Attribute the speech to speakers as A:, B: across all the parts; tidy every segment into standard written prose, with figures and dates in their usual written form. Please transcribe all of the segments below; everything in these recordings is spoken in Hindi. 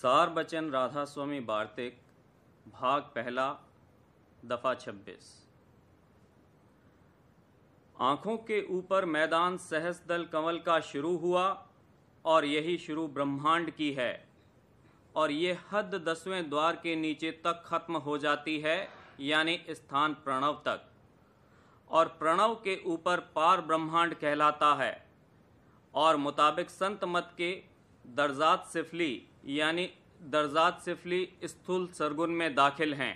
A: सार बचन राधा स्वामी वार्तिक भाग पहला दफा 26। आंखों के ऊपर मैदान सहस्रदल कमल का शुरू हुआ और यही शुरू ब्रह्मांड की है और ये हद 10वें द्वार के नीचे तक खत्म हो जाती है, यानी स्थान प्रणव तक, और प्रणव के ऊपर पार ब्रह्मांड कहलाता है। और मुताबिक संत मत के दर्जात सिफली यानी दर्जात सिफली स्थूल सरगुन में दाखिल हैं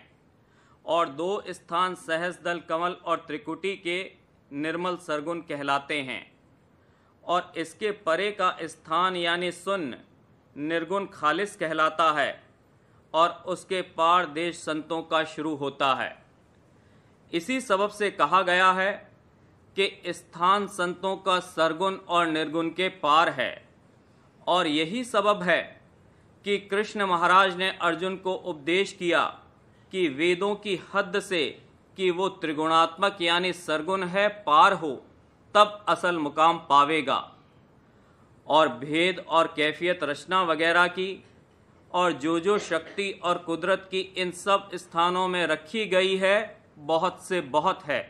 A: और दो स्थान सहस्रदल कमल और त्रिकुटी के निर्मल सरगुन कहलाते हैं। और इसके परे का स्थान यानी शून्य निर्गुण खालिस कहलाता है और उसके पार देश संतों का शुरू होता है। इसी सबब से कहा गया है कि स्थान संतों का सरगुण और निर्गुण के पार है। और यही सबब है कि कृष्ण महाराज ने अर्जुन को उपदेश किया कि वेदों की हद से कि वो त्रिगुणात्मक यानी सरगुण है पार हो, तब असल मुकाम पावेगा। और भेद और कैफियत रचना वगैरह की और जो शक्ति और कुदरत की इन सब स्थानों में रखी गई है, बहुत से बहुत है।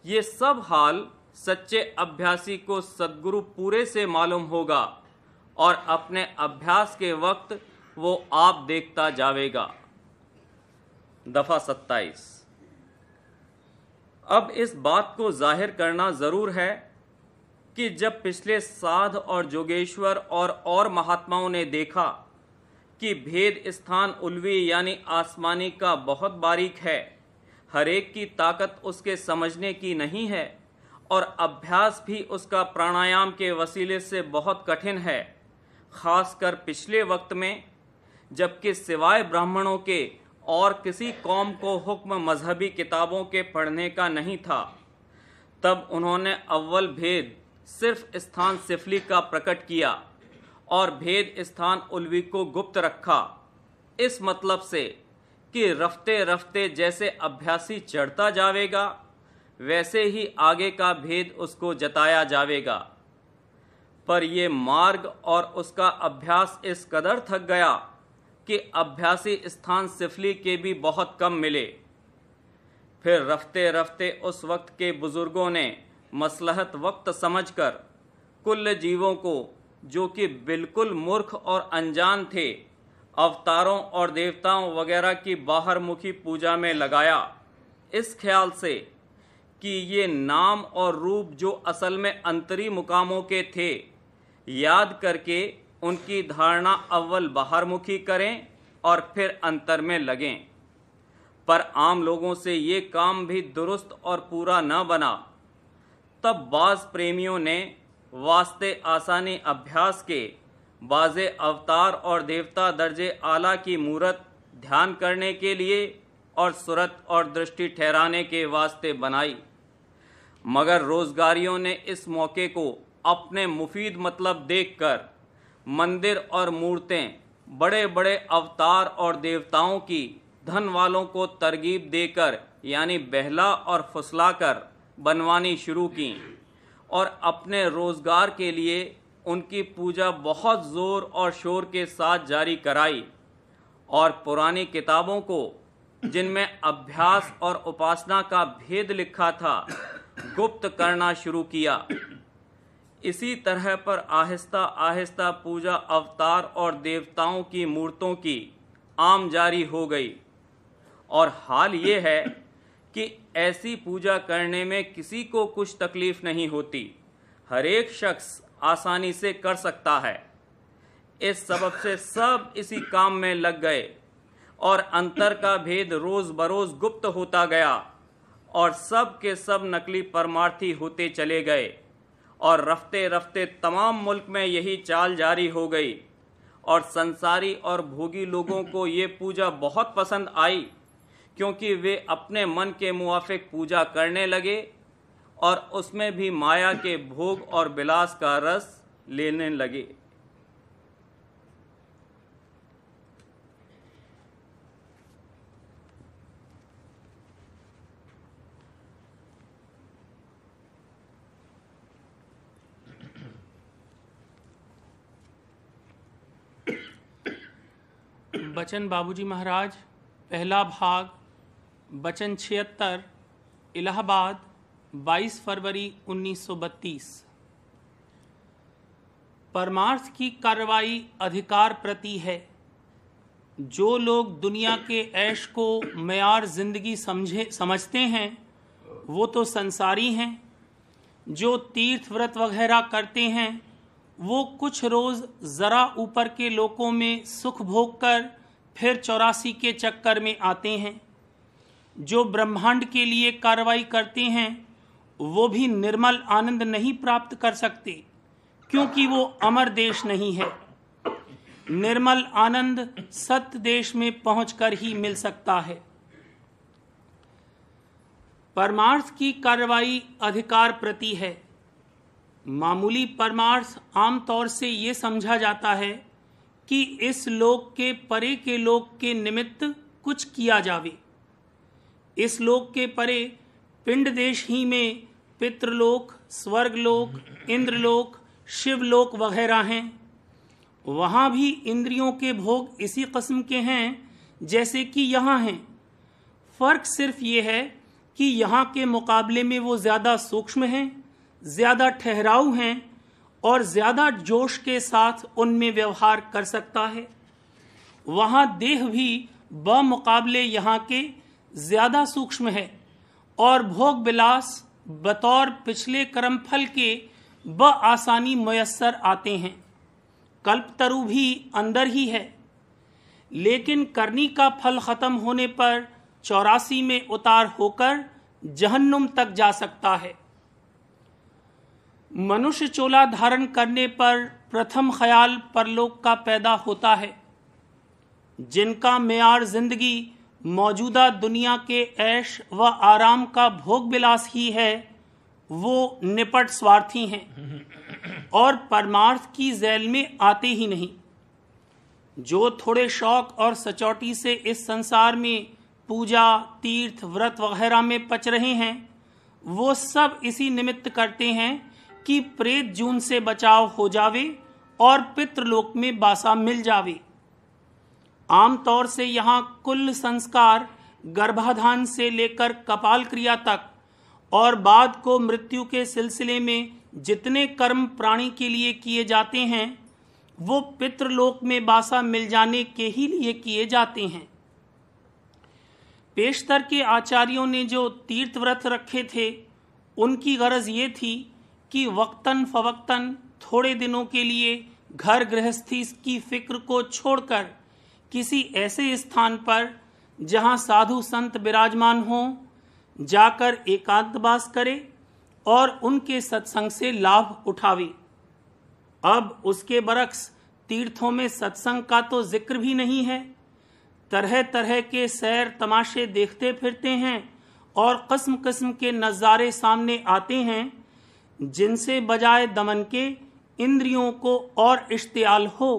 A: ये सब हाल सच्चे अभ्यासी को सद्गुरु पूरे से मालूम होगा और अपने अभ्यास के वक्त वो आप देखता जावेगा। दफा 27। अब इस बात को जाहिर करना जरूर है कि जब पिछले साध और जोगेश्वर और महात्माओं ने देखा कि भेद स्थान उल्वी यानी आसमानी का बहुत बारीक है, हरेक की ताकत उसके समझने की नहीं है और अभ्यास भी उसका प्राणायाम के वसीले से बहुत कठिन है, खासकर पिछले वक्त में, जबकि सिवाय ब्राह्मणों के और किसी कौम को हुक्म मजहबी किताबों के पढ़ने का नहीं था। तब उन्होंने अव्वल भेद सिर्फ स्थान सिफली का प्रकट किया और भेद स्थान उल्वी को गुप्त रखा, इस मतलब से कि रफ्ते रफ्ते जैसे अभ्यासी चढ़ता जावेगा वैसे ही आगे का भेद उसको जताया जावेगा। पर ये मार्ग और उसका अभ्यास इस कदर थक गया कि अभ्यासी स्थान सिफली के भी बहुत कम मिले। फिर रफ्ते रफ्ते उस वक्त के बुजुर्गों ने मसलहत वक्त समझकर कुल जीवों को, जो कि बिल्कुल मूर्ख और अनजान थे, अवतारों और देवताओं वगैरह की बाहरमुखी पूजा में लगाया, इस ख्याल से कि ये नाम और रूप जो असल में अंतरी मुकामों के थे, याद करके उनकी धारणा अव्वल बाहरमुखी करें और फिर अंतर में लगें। पर आम लोगों से ये काम भी दुरुस्त और पूरा न बना। तब बाज प्रेमियों ने वास्ते आसानी अभ्यास के बाजे अवतार और देवता दर्जे आला की मूरत ध्यान करने के लिए और सुरत और दृष्टि ठहराने के वास्ते बनाई। मगर रोजगारियों ने इस मौके को अपने मुफीद मतलब देखकर मंदिर और मूर्तें बड़े बड़े अवतार और देवताओं की धन वालों को तरगीब देकर यानी बहला और फुसलाकर बनवानी शुरू की और अपने रोजगार के लिए उनकी पूजा बहुत जोर और शोर के साथ जारी कराई और पुरानी किताबों को, जिनमें अभ्यास और उपासना का भेद लिखा था, गुप्त करना शुरू किया। इसी तरह पर आहिस्ता आहिस्ता पूजा अवतार और देवताओं की मूर्तों की आम जारी हो गई। और हाल ये है कि ऐसी पूजा करने में किसी को कुछ तकलीफ नहीं होती, हरेक शख्स आसानी से कर सकता है। इस सबब से सब इसी काम में लग गए और अंतर का भेद रोज बरोज गुप्त होता गया और सब के सब नकली परमार्थी होते चले गए और रफ्ते रफ्ते तमाम मुल्क में यही चाल जारी हो गई। और संसारी और भोगी लोगों को ये पूजा बहुत पसंद आई, क्योंकि वे अपने मन के मुआफिक पूजा करने लगे और उसमें भी माया के भोग और विलास का रस लेने लगे।
B: बचन बाबूजी महाराज, पहला भाग, बचन 76, इलाहाबाद, 22 फरवरी 1932। परमार्थ की कार्रवाई अधिकार प्रति है। जो लोग दुनिया के ऐश को मयार जिंदगी समझते हैं वो तो संसारी हैं। जो तीर्थ व्रत वगैरह करते हैं वो कुछ रोज़ ज़रा ऊपर के लोकों में सुख भोग कर फिर 84 के चक्कर में आते हैं। जो ब्रह्मांड के लिए कार्रवाई करते हैं वो भी निर्मल आनंद नहीं प्राप्त कर सकते, क्योंकि वो अमर देश नहीं है। निर्मल आनंद सत्य देश में पहुंचकर ही मिल सकता है। परमार्थ की कार्रवाई अधिकार प्रति है। मामूली परमार्थ आमतौर से ये समझा जाता है कि इस लोक के परे के लोक के निमित्त कुछ किया जावे। इस लोक के परे पिंड देश ही में पितृलोक, स्वर्गलोक, इंद्रलोक, शिवलोक वगैरह हैं। वहाँ भी इंद्रियों के भोग इसी किस्म के हैं जैसे कि यहाँ हैं। फर्क सिर्फ ये है कि यहाँ के मुकाबले में वो ज़्यादा सूक्ष्म हैं, ज़्यादा ठहराऊ हैं और ज़्यादा जोश के साथ उनमें व्यवहार कर सकता है। वहाँ देह भी बमुकाबले यहाँ के ज़्यादा सूक्ष्म है और भोग विलास बतौर पिछले कर्मफल के बआसानी मयस्सर आते हैं। कल्पतरु भी अंदर ही है, लेकिन करनी का फल खत्म होने पर 84 में उतार होकर जहन्नुम तक जा सकता है। मनुष्य चोला धारण करने पर प्रथम ख्याल परलोक का पैदा होता है। जिनका मेयार जिंदगी मौजूदा दुनिया के ऐश व आराम का भोग विलास ही है वो निपट स्वार्थी हैं और परमार्थ की झैल में आते ही नहीं। जो थोड़े शौक और सचौटी से इस संसार में पूजा, तीर्थ, व्रत वगैरह में पच रहे हैं वो सब इसी निमित्त करते हैं कि प्रेत जून से बचाव हो जावे और पितृलोक में बासा मिल जावे। आमतौर से यहाँ कुल संस्कार गर्भाधान से लेकर कपाल क्रिया तक और बाद को मृत्यु के सिलसिले में जितने कर्म प्राणी के लिए किए जाते हैं वो पितृलोक में बासा मिल जाने के ही लिए किए जाते हैं। पेशतर के आचार्यों ने जो तीर्थ व्रत रखे थे उनकी गरज ये थी कि वक्तन फवक्तन थोड़े दिनों के लिए घर गृहस्थी की फिक्र को छोड़कर किसी ऐसे स्थान पर जहाँ साधु संत विराजमान हों जाकर एकांतवास करे और उनके सत्संग से लाभ उठावे। अब उसके बरक्स तीर्थों में सत्संग का तो जिक्र भी नहीं है। तरह तरह के सैर तमाशे देखते फिरते हैं और किस्म किस्म के नज़ारे सामने आते हैं जिनसे बजाय दमन के इंद्रियों को और इश्तियाल हो।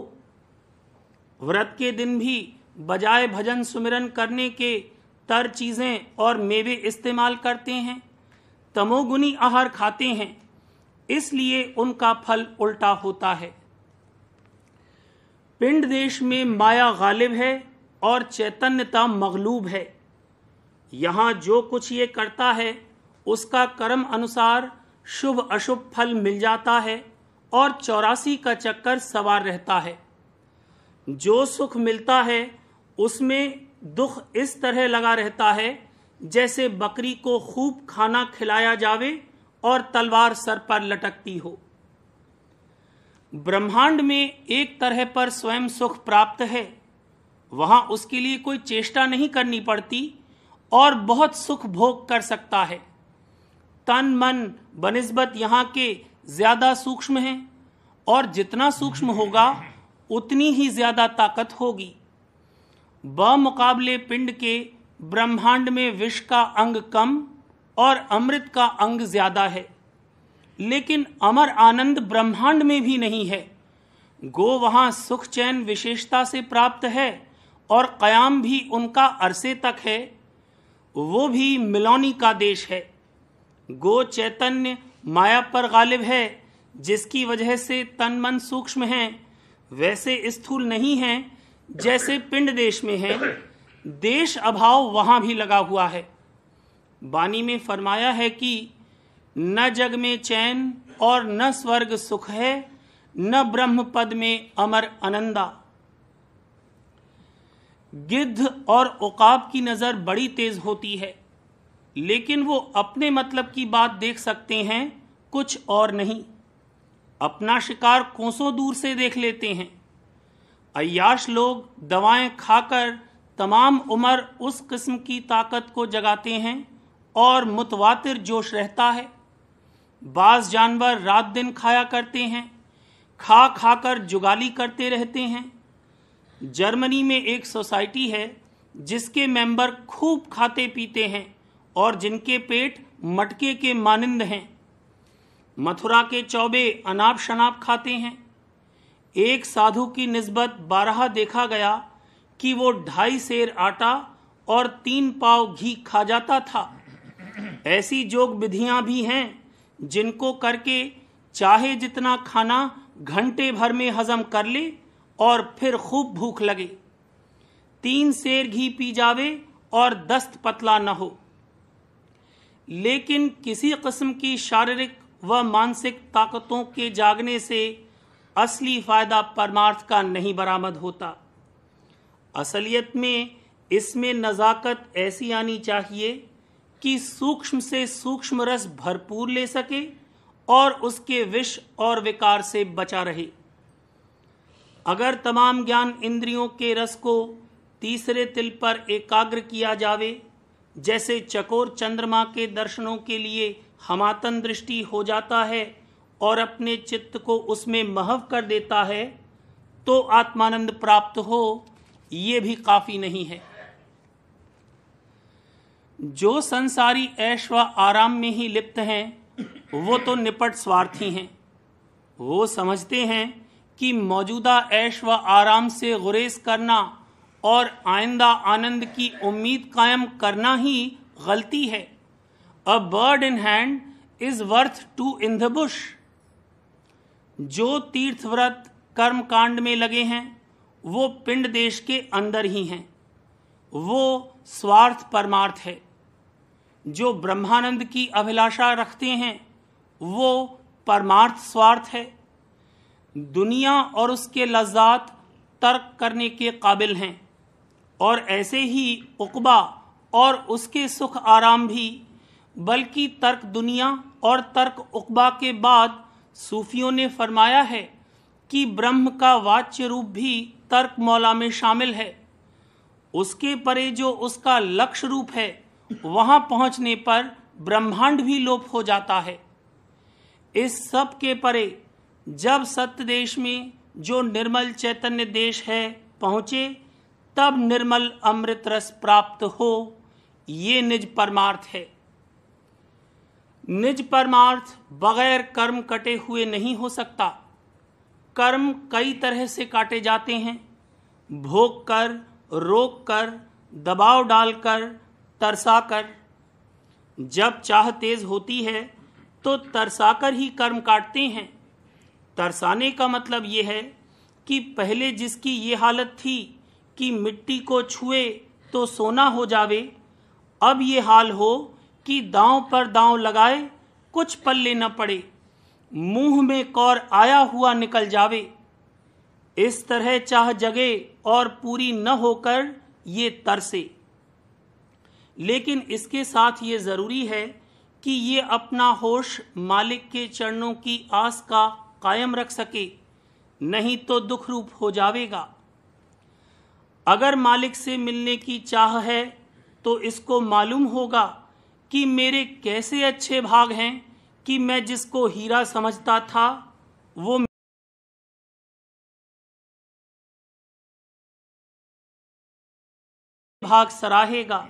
B: व्रत के दिन भी बजाय भजन सुमिरन करने के तर चीज़ें और मेवे इस्तेमाल करते हैं, तमोगुनी आहार खाते हैं, इसलिए उनका फल उल्टा होता है। पिंड देश में माया गालिब है और चैतन्यता मगलूब है। यहाँ जो कुछ ये करता है उसका कर्म अनुसार शुभ अशुभ फल मिल जाता है और 84 का चक्कर सवार रहता है। जो सुख मिलता है उसमें दुख इस तरह लगा रहता है जैसे बकरी को खूब खाना खिलाया जावे और तलवार सर पर लटकती हो। ब्रह्मांड में एक तरह पर स्वयं सुख प्राप्त है, वहां उसके लिए कोई चेष्टा नहीं करनी पड़ती और बहुत सुख भोग कर सकता है। तन मन बनिस्बत यहाँ के ज्यादा सूक्ष्म है और जितना सूक्ष्म होगा उतनी ही ज्यादा ताकत होगी। बमुकाबले पिंड के ब्रह्मांड में विष का अंग कम और अमृत का अंग ज्यादा है, लेकिन अमर आनंद ब्रह्मांड में भी नहीं है। गो वहां सुख चैन विशेषता से प्राप्त है और कयाम भी उनका अरसे तक है। वो भी मिलौनी का देश है। गो चैतन्य माया पर गालिब है, जिसकी वजह से तन मन सूक्ष्म हैं, वैसे स्थूल नहीं हैं जैसे पिंड देश में है, देश अभाव वहां भी लगा हुआ है। वाणी में फरमाया है कि न जग में चैन और न स्वर्ग सुख है, न ब्रह्म पद में अमर आनंदा। गिद्ध और उकाब की नजर बड़ी तेज होती है, लेकिन वो अपने मतलब की बात देख सकते हैं, कुछ और नहीं। अपना शिकार कोसों दूर से देख लेते हैं। अय्याश लोग दवाएं खाकर तमाम उम्र उस किस्म की ताकत को जगाते हैं और मुतवातिर जोश रहता है। बाज जानवर रात दिन खाया करते हैं, खा खाकर जुगाली करते रहते हैं। जर्मनी में एक सोसाइटी है जिसके मेंबर खूब खाते पीते हैं और जिनके पेट मटके के मानिंद हैं। मथुरा के चौबे अनाप शनाप खाते हैं। एक साधु की निस्बत 12 देखा गया कि वो 2.5 सेर आटा और 3 पाव घी खा जाता था। ऐसी जोग विधियां भी हैं जिनको करके चाहे जितना खाना घंटे भर में हजम कर ले और फिर खूब भूख लगे। 3 सेर घी पी जावे और दस्त पतला न हो। लेकिन किसी किस्म की शारीरिक व मानसिक ताकतों के जागने से असली फायदा परमार्थ का नहीं बरामद होता। असलियत में इसमें नजाकत ऐसी आनी चाहिए कि सूक्ष्म से सूक्ष्म रस भरपूर ले सके और उसके विष और विकार से बचा रहे। अगर तमाम ज्ञान इंद्रियों के रस को तीसरे तिल पर एकाग्र किया जावे, जैसे चकोर चंद्रमा के दर्शनों के लिए हमातन दृष्टि हो जाता है और अपने चित्त को उसमें महव कर देता है, तो आत्मानंद प्राप्त हो, ये भी काफी नहीं है। जो संसारी ऐश व आराम में ही लिप्त हैं, वो तो निपट स्वार्थी हैं। वो समझते हैं कि मौजूदा ऐश व आराम से गुरेज करना और आइंदा आनंद की उम्मीद कायम करना ही गलती है। A bird in hand is worth 2 in the Bush. जो तीर्थव्रत कर्म कांड में लगे हैं, वो पिंड देश के अंदर ही हैं। वो स्वार्थ परमार्थ है। जो ब्रह्मानंद की अभिलाषा रखते हैं, वो परमार्थ स्वार्थ है। दुनिया और उसके लज्जात तर्क करने के काबिल हैं, और ऐसे ही उक़बा और उसके सुख आराम भी। बल्कि तर्क दुनिया और तर्क उक़बा के बाद सूफियों ने फरमाया है कि ब्रह्म का वाच्य रूप भी तर्क मौला में शामिल है। उसके परे जो उसका लक्ष्य रूप है, वहां पहुंचने पर ब्रह्मांड भी लोप हो जाता है। इस सब के परे जब सत्य देश में जो निर्मल चैतन्य देश है पहुंचे, तब निर्मल अमृत रस प्राप्त हो। ये निज परमार्थ है। निज परमार्थ बगैर कर्म कटे हुए नहीं हो सकता। कर्म कई तरह से काटे जाते हैं, भोग कर, रोक कर, दबाव डालकर, तरसा कर। जब चाह तेज होती है तो तरसाकर ही कर्म काटते हैं। तरसाने का मतलब यह है कि पहले जिसकी ये हालत थी कि मिट्टी को छुए तो सोना हो जावे, अब ये हाल हो कि दांव पर दांव लगाए कुछ पल्ले न पड़े, मुंह में कौर आया हुआ निकल जावे। इस तरह चाह जगे और पूरी न होकर ये तरसे। लेकिन इसके साथ ये जरूरी है कि ये अपना होश मालिक के चरणों की आस का कायम रख सके, नहीं तो दुख रूप हो जाएगा। अगर मालिक से मिलने की चाह है तो इसको मालूम होगा कि मेरे कैसे अच्छे भाग हैं कि मैं जिसको हीरा समझता था वो भाग सराहेगा।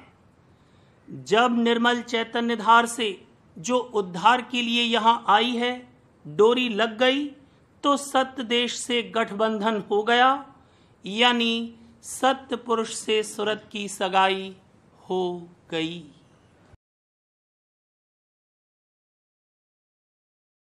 B: जब निर्मल चैतन्य धार से जो उद्धार के लिए यहाँ आई है डोरी लग गई, तो सत्य देश से गठबंधन हो गया, यानी सत्य पुरुष से सूरत की सगाई हो गई।